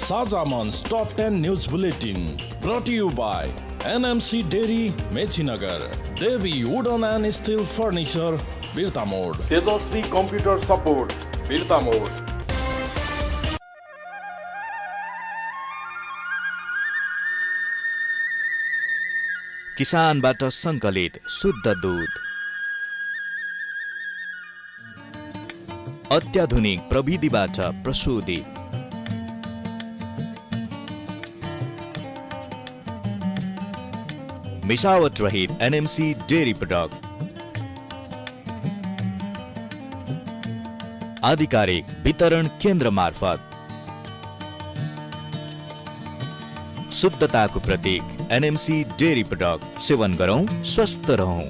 साझा Manch top 10 news bulletin brought to you by NMC Dairy Mechinagar, Devi wooden and steel furniture Birtamod, Tejaswi computer support Birtamod. किसानबाट संकलित शुद्ध दूध, अत्याधुनिक प्रविधिबाट प्रशोधित, मिसावट रहित एनएमसी डेयरी प्रोडक्ट, आधिकारिक वितरण केन्द्र मार्फत, शुद्धताको प्रतीक एनएमसी डेयरी प्रोडक्ट। सेवन गरौं, स्वस्थ रहौं।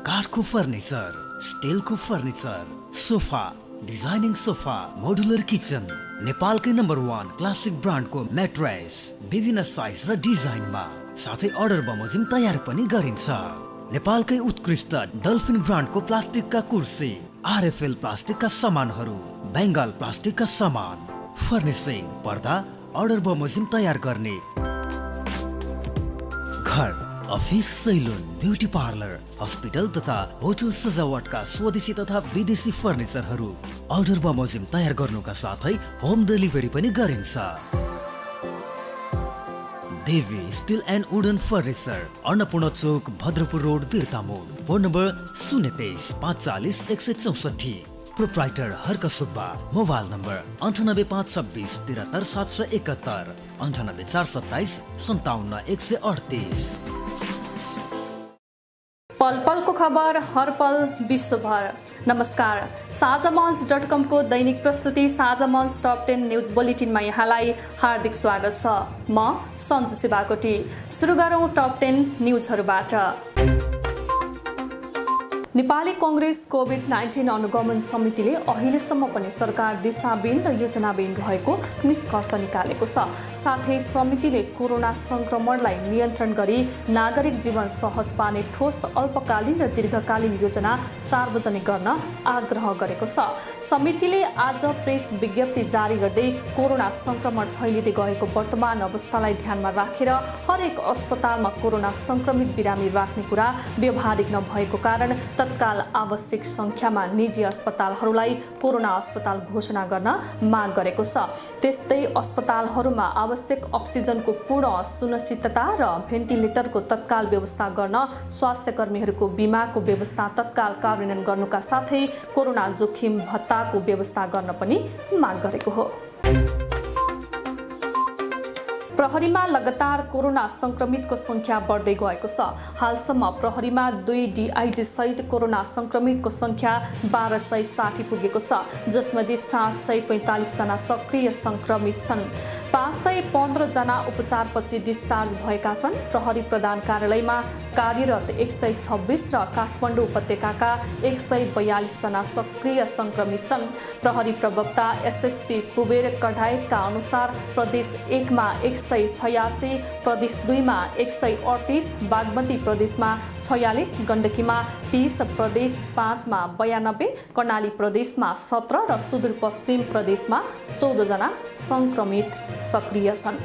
काठको फर्निचर, स्टिलको furniture, sofa, designing sofa, modular kitchen, नेपालकै नम्बर 1 क्लासिक ब्रान्डको म्याट्रेस विभिन्न साइज र डिजाइनमा, साथै अर्डर बमोजिम तयार पनि गरिन्छ। नेपालकै उत्कृष्ट डल्फिन ब्रान्डको प्लास्टिकका कुर्सी, आरएफएल प्लास्टिकका सामानहरू, बेङ्गाल प्लास्टिकका सामान, फर्निसिङ, पर्दा अर्डर बमोजिम तयार गर्ने, घर, office, salon, beauty parlour, hospital तथा होटल सजावटका स्वदेशी तथा विदेशी फर्निचरहरू अर्डर बमोजिम तयार गर्नुका साथै होम डेलिभरी पनि गरिन्छ। Devi steel and wooden furniture, Annapurna Chowk, Bhadrapur road, Birtamod. Phone number 023 540 164। Proprietor Harka Subba. Mobile number 98526 73 771, 98 427 57 138। पल पलको खबर, हर पल विश्वभर। नमस्कार, साझामञ्च.com को दैनिक प्रस्तुति साझामञ्च टप 10 न्यूज बुलेटिनमा यहाँलाई हार्दिक स्वागत छ। म सन्जु शिवाकोटी। सुरु गरौं टप 10 न्यूजहरूबाट। नेपाली कांग्रेस कोभिड-19 अनुगमन समितिले अहिलेसम्म पनि सरकार दिशाबिन र योजनाबिन रहेको निष्कर्ष निकालेको छ। साथै समितिले कोरोना संक्रमणलाई नियन्त्रण गरी नागरिक जीवन सहज पार्ने ठोस अल्पकालीन र दीर्घकालीन योजना सार्वजनिक गर्न आग्रह गरेको छ। समितिले आज प्रेस विज्ञप्ति जारी गर्दै कोरोना संक्रमण फैलिँदै गएको वर्तमान अवस्थालाई ध्यानमा राखेर हरेक अस्पतालमा कोरोना संक्रमित बिरामी राख्ने कुरा व्यावहारिक नभएको कारण तत्काल आवश्यक संख्यामा निजी अस्पतालहरूलाई कोरोना अस्पताल घोषणा गर्न माग गरेको छ। त्यस्तै अस्पतालहरूमा आवश्यक अक्सिजनको पूर्ण सुनिश्चितता र भेन्टिलेटरको तत्काल व्यवस्था गर्न स्वास्थ्य कर्मीहरूको बीमाको व्यवस्था तत्काल कार्यान्वयन गर्नुका साथै कोरोना जोखिम भत्ताको व्यवस्था गर्न पनि माग गरेको हो। प्रहरीमा लगातार कोरोना संक्रमितको संख्या बढ्दै गएको छ। हालसम्म प्रहरीमा 2 डीआईजी सहित कोरोना संक्रमितको संख्या 1260 पुगेको छ, जसमध्ये 745 जना सक्रिय संक्रमित छन्। 515 जना उपचारपछि डिस्चार्ज भएका छन्। प्रहरी प्रधान कार्यालयमा कार्यरत 126 र काठमाडौँ उपत्यकाका 142 जना सक्रिय संक्रमित छन्। प्रहरी प्रवक्ता एसएसपी कुबेर कढायतका अनुसार प्रदेश 1 मा 186, प्रदेश 2 मा 138, बागमती प्रदेशमा 46, गण्डकीमा 30, प्रदेश 5 मा 92, कर्णाली प्रदेशमा 17 र सुदूरपश्चिम प्रदेशमा 14 जना संक्रमित सक्रिय छन्।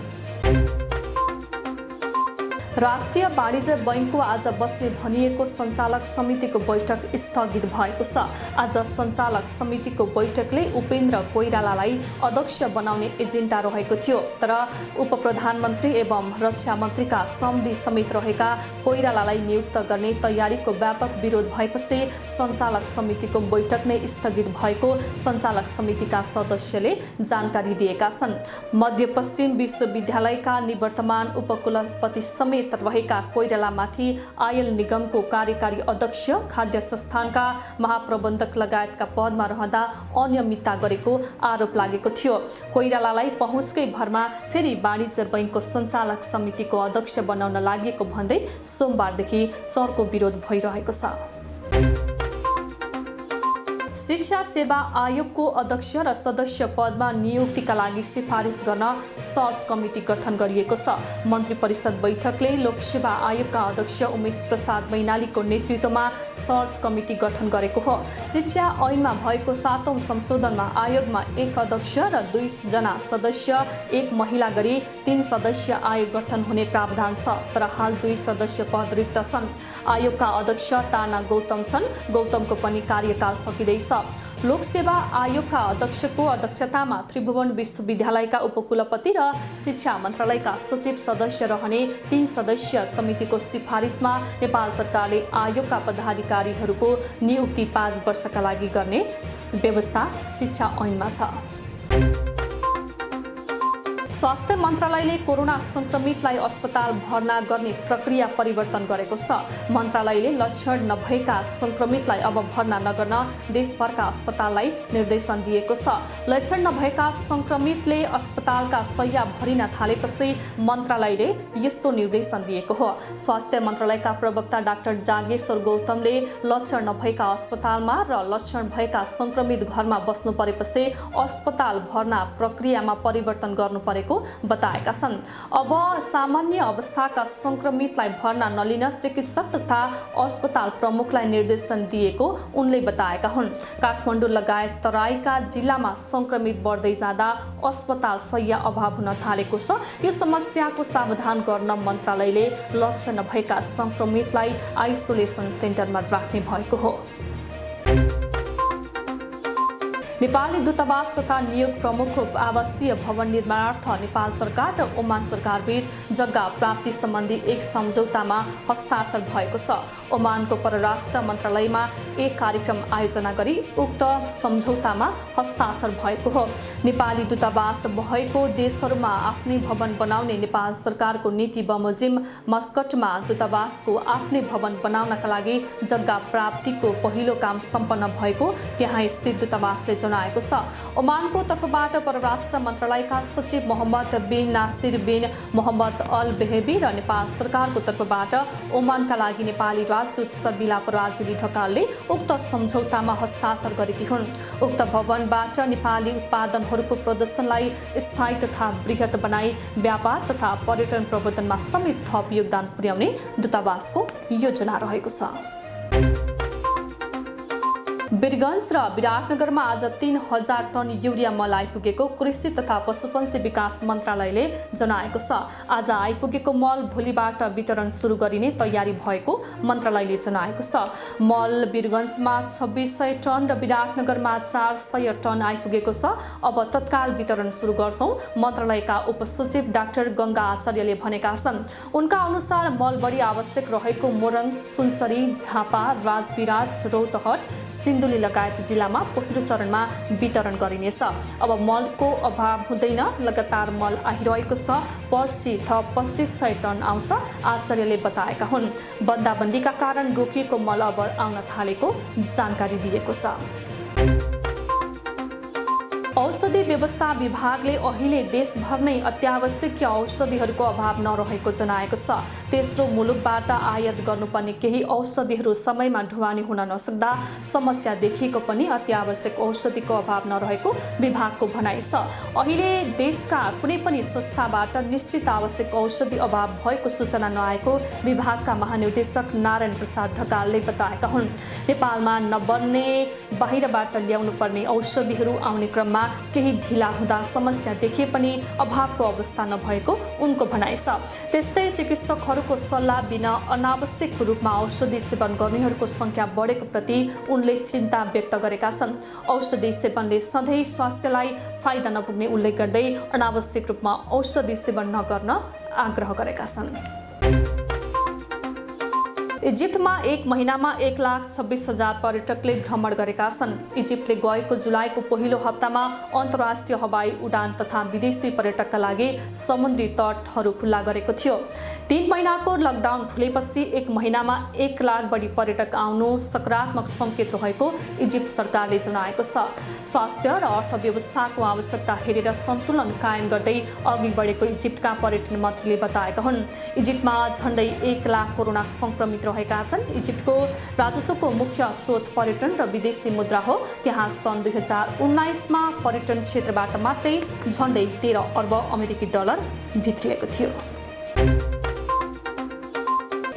राष्ट्रिय वाणिज्य बैंकको आज बस्ने भनिएको सञ्चालक समितिको बैठक स्थगित भएको छ। आज सञ्चालक समितिको बैठकले उपेन्द्र कोइरालालाई अध्यक्ष बनाउने एजेन्डा रहेको थियो, तर उपप्रधानमन्त्री एवं रक्षा मन्त्रीका सम्धि समेत रहेका कोइरालालाई नियुक्त गर्ने तयारीको व्यापक विरोध भएपछि सञ्चालक समितिको बैठक नै स्थगित भएको सञ्चालक समितिका सदस्यले जानकारी दिएका छन्। मध्यपश्चिम विश्वविद्यालयका निवर्तमान उपकुलपति समेत रहेका कोइरालामाथि आयल निगमको कार्यकारी अध्यक्ष, खाद्य संस्थानका महाप्रबन्धक लगायतका पदमा रहँदा अनियमितता गरेको आरोप लागेको थियो। कोइरालालाई पहुँचकै भरमा फेरि वाणिज्य बैंकको सञ्चालक समितिको अध्यक्ष बनाउन लागेको भन्दै सोमबारदेखि चर्को विरोध भइरहेको छ। शिक्षा सेवा आयोगको अध्यक्ष र सदस्य पदमा नियुक्तिका लागि सिफारिस गर्न सर्च कमिटी गठन गरिएको छ। मन्त्री परिषद बैठकले लोकसेवा आयोगका अध्यक्ष उमेश प्रसाद मैनालीको नेतृत्वमा सर्च कमिटी गठन गरेको हो। शिक्षा ऐनमा भएको 7औं संशोधनमा आयोगमा 1 अध्यक्ष र 2 जना सदस्य 1 महिला गरी 3 सदस्य आयोग गठन हुने प्रावधान छ। तर हाल 2 सदस्य पद रिक्त छन्। आयोगका अध्यक्ष ताना गौतम छन्। गौतमको पनि कार्यकाल सकिँदैछ। लोकसेवा आयोगका अध्यक्षको अध्यक्षतामा त्रिभुवन विश्वविद्यालयका उपकुलपति र शिक्षा मन्त्रालयका सचिव सदस्य रहने 3 सदस्य समितिको सिफारिसमा नेपाल सरकारले आयोगका पदाधिकारीहरूको नियुक्ति 5 वर्षका लागि गर्ने व्यवस्था शिक्षा ऐनमा छ। स्वास्थ्य मन्त्रालयले कोरोना संक्रमितलाई अस्पताल भर्ना गर्ने प्रक्रिया परिवर्तन गरेको छ। मन्त्रालयले लक्षण नभएका संक्रमितलाई अब भर्ना नगर्न देशभरका अस्पताललाई निर्देशन दिएको छ। लक्षण नभएका संक्रमितले अस्पतालका शय्या भरिन थालेपछि मन्त्रालयले यस्तो निर्देशन दिएको हो। स्वास्थ्य मन्त्रालयका प्रवक्ता डाक्टर जागेश्वर गौतमले लक्षण नभएका अस्पतालमा र लक्षण भएका संक्रमित घरमा बस्नु परेपछि अस्पताल भर्ना प्रक्रियामा परिवर्तन गर्नु परेको बताएका छन्। अब सामान्य अवस्थाका संक्रमितलाई भर्ना नलिन चिकित्सक तथा अस्पताल प्रमुखलाई निर्देशन दिएको उनले बताएका हुन्। काठमाडौँ लगायत तराईका जिल्लामा संक्रमित बढ्दै जाँदा अस्पताल शय्या अभाव हुन थालेको छ। यो समस्याको समाधान गर्न मन्त्रालयले लक्षण नभएका संक्रमितलाई आइसोलेसन सेन्टरमा राख्ने भएको हो। नेपाली दूतावास तथा नियोग प्रमुखको आवासीय भवन निर्माणार्थ नेपाल सरकार र ओमान सरकार बीच जग्गा प्राप्ति सम्बन्धी एक सम्झौतामा हस्ताक्षर भएको छ। ओमानको परराष्ट्र मन्त्रालयमा एक कार्यक्रम आयोजना गरी उक्त सम्झौतामा हस्ताक्षर भएको हो। नेपाली दूतावास भएको देशहरूमा आफ्नै भवन बनाउने नेपाल सरकारको नीति बमोजिम मस्कटमा दूतावासको आफ्नै भवन बनाउनका लागि जग्गा प्राप्तिको पहिलो काम सम्पन्न भएको त्यहाँ स्थित दूतावासले जनाएको छ। ओमानको तर्फबाट परराष्ट्र मन्त्रालयका सचिव मोहम्मद बिन नासिर बिन मोहम्मद अल बेहेबी र नेपाल सरकारको तर्फबाट ओमानका लागि नेपाली राजदूत सर्बिला पराजुली ढकालले उक्त सम्झौतामा हस्ताक्षर गरेकी हुन्। उक्त भवनबाट नेपाली उत्पादनहरूको प्रदर्शनलाई स्थायी तथा बृहत बनाई व्यापार तथा पर्यटन प्रवर्धनमा समेत थप योगदान पुर्याउने दूतावासको योजना रहेको छ। वीरगञ्ज र विराटनगरमा आज 3000 टन युरिया मल आइपुगेको कृषि तथा पशुपन्छी विकास मन्त्रालयले जनाएको छ। आज आइपुगेको मल भोलिबाट वितरण सुरु गरिने तयारी भएको मन्त्रालयले जनाएको छ। मल वीरगञ्जमा 2600 टन र विराटनगरमा 400 टन आइपुगेको छ। अब तत्काल वितरण सुरु गर्छौं, मन्त्रालयका उपसचिव डाक्टर गंगा आचार्यले भनेका छन्। उनका अनुसार मल बढी आवश्यक रहेको मोरङ, सुनसरी, झापा, राजविराज, रौतहट, सिन्धुली लगायत जिल्लामा पहिलो चरणमा वितरण गरिनेछ। अब मलको अभाव हुँदैन, लगातार मल आइरहेको छ। पर्सि थप 2500 टन आउँछ, आचार्यले बताएका हुन्। बन्दाबन्दीका कारण रोकिएको मल अब आउन थालेको जानकारी दिएको छ। औषधि व्यवस्था विभागले अहिले देशभर नै अत्यावश्यक औषधिहरूको अभाव नरहेको जनाएको छ। तेस्रो मुलुकबाट आयात गर्नुपर्ने केही औषधिहरू समयमा ढुवानी हुन नसक्दा समस्या देखिएको पनि अत्यावश्यक औषधिको अभाव नरहेको विभागको भनाइ छ। अहिले देशका कुनै पनि संस्थाबाट निश्चित आवश्यक औषधि अभाव भएको सूचना नआएको विभागका महानिर्देशक नारायण प्रसाद ढकालले बताएका हुन्। नेपालमा नबन्ने बाहिरबाट ल्याउनु पर्ने औषधिहरू आउने क्रममा केही ढिला हुँदा समस्या देखिए पनि अभावको अवस्था नभएको उनको भनाइ छ। त्यस्तै चिकित्सकहरूको सल्लाह बिना अनावश्यक रूपमा औषधि सेवन गर्नेहरूको संख्या बढेको प्रति उनले चिन्ता व्यक्त गरेका छन्। औषधि सेवनले सधैँ स्वास्थ्यलाई फाइदा नपुग्ने उल्लेख गर्दै अनावश्यक रूपमा औषधि सेवन नगर्न आग्रह गरेका छन्। इजिप्टमा एक महिनामा 1,26,000 पर्यटकले भ्रमण गरेका छन्। इजिप्टले गएको जुलाईको पहिलो हप्तामा अन्तर्राष्ट्रिय हवाई उडान तथा विदेशी पर्यटकका लागि समुद्री तटहरू खुल्ला गरेको थियो। 3 महिनाको लकडाउन खुलेपछि 1 महिनामा 1 लाख बढी पर्यटक आउनु सकारात्मक संकेत रहेको इजिप्ट सरकारले जनाएको छ। स्वास्थ्य र अर्थव्यवस्थाको आवश्यकता हेरेर सन्तुलन कायम गर्दै अघि बढेको इजिप्टका पर्यटन मन्त्रीले बताएका हुन्। इजिप्टमा झण्डै 1 लाख कोरोना संक्रमित रहेका छन्। इजिप्टको राजस्वको मुख्य स्रोत पर्यटन र विदेशी मुद्रा हो। त्यहाँ सन् 2019मा पर्यटन क्षेत्रबाट मात्रै झन्डै 13 अर्ब अमेरिकी डलर भित्रिएको थियो।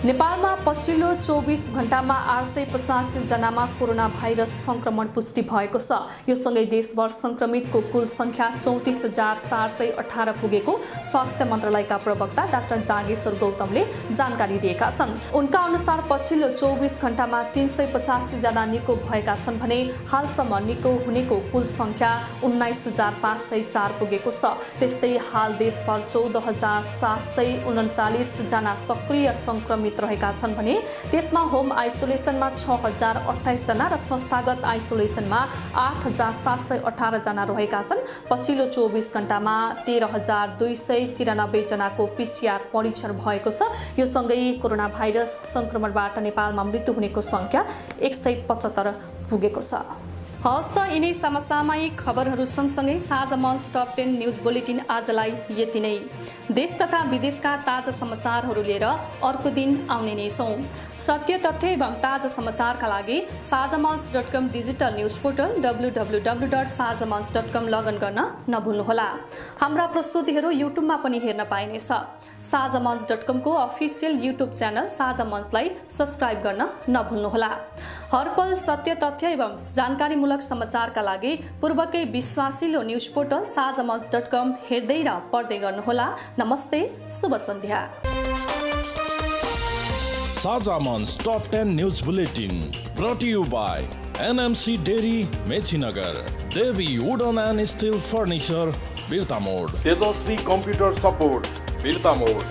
नेपालमा पछिल्लो 24 घण्टामा 885 जनामा कोरोना भाइरस संक्रमण पुष्टि भएको छ। यो सँगै देशभर संक्रमितको कुल संख्या 34,418 पुगेको स्वास्थ्य मन्त्रालयका प्रवक्ता डाक्टर जागेश्वर गौतमले जानकारी दिएका छन्। उनका अनुसार पछिल्लो 24 घण्टामा 385 जना निको भएका छन् भने हालसम्म निको हुनेको कुल संख्या 19,504 पुगेको छ। त्यस्तै हाल देशभर 14,739 जना सक्रिय संक्रमित रहेका छन् भने त्यसमा होम आइसोलेसनमा 6,028 जना र संस्थागत आइसोलेसनमा 8,718 जना रहेका छन्। पछिल्लो 24 घण्टामा 13,293 जनाको PCR परीक्षण भएको छ। यो सँगै कोरोना भाइरस संक्रमणबाट नेपालमा मृत्यु हुनेको संख्या 175 पुगेको छ। हवस् त यिनै समसामयिक खबरहरू सँगसँगै साझा मञ्च टप 10 न्युज बुलेटिन आजलाई यति नै। देश तथा विदेशका ताजा समाचारहरू लिएर अर्को दिन आउने नै छौँ। सत्य तथ्य एवं ताजा समाचारका लागि साझामञ्च.com digital news portal www.sazamanch.com login गर्न नभुल्नुहोला। हाम्रा प्रस्तुतिहरू युट्युबमा पनि हेर्न पाइनेछ। साझामञ्च.com को अफिसियल युट्युब च्यानल साझा मञ्चलाई सब्स्क्राइब गर्न नभुल्नुहोला। हरपल सत्य तथ्य एवं जानकारीमूलक समाचारका लागि पूर्वकै विश्वासिलो न्युज पोर्टल साझामञ्च.com हेर्दै र पढ्दै गर्नुहोला। नमस्ते, शुभ सन्ध्या। साझा मञ्च top 10 news bulletin brought you by NMC dairy Mechinagar, Devi wooden and still furniture Birtamod, Tejashwi computer support Birtamod,